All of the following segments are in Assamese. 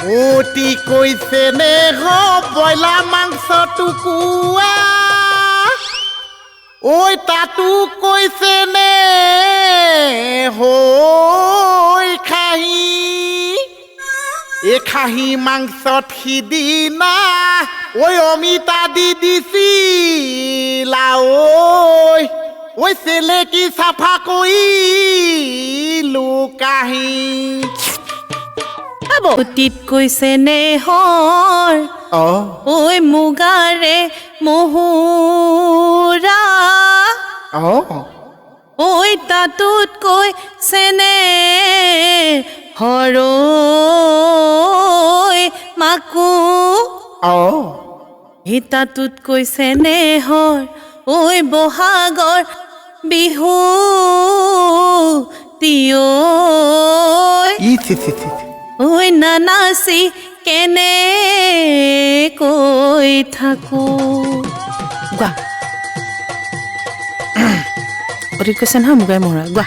অতি কৈছে নে ব্ৰইলাৰ মাংস টুকুৰা ঐ তাতো কৈছে নে হৈ খাহী এই খাহী মাংসত সিদিনা ঐ অমিতা দি দিছিলা ঐ চেলেকি চাফা কৰিলো কাহি অতীত কৈছে নে হৰ ঐ মুগাৰে মহুৰা ঐ তাতোত কৈছে নে হৰ মাকো তাতোত কৈছে নে হৰ ঐ বহাগৰ বিহু তিয় ঐ নানাচি কেনে কৈ থাকো গোৱা অতীত কৈছে নহয় মুগাই মহুৰা গোৱা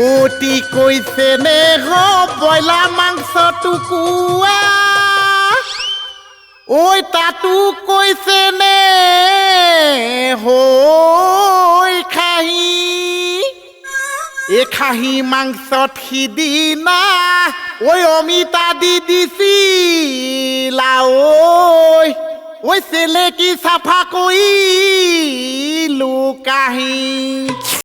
অতি কৈছে নে ব্ৰইলাৰ মাংস টুকুৰা ঐ তাতো কৈছে নে হৈ খাহী এই খাহী মাংসত সিদিনা ঐ অমিতা দি দিছিলা ঐ চেলেকি চাফা কৰিলো কাহি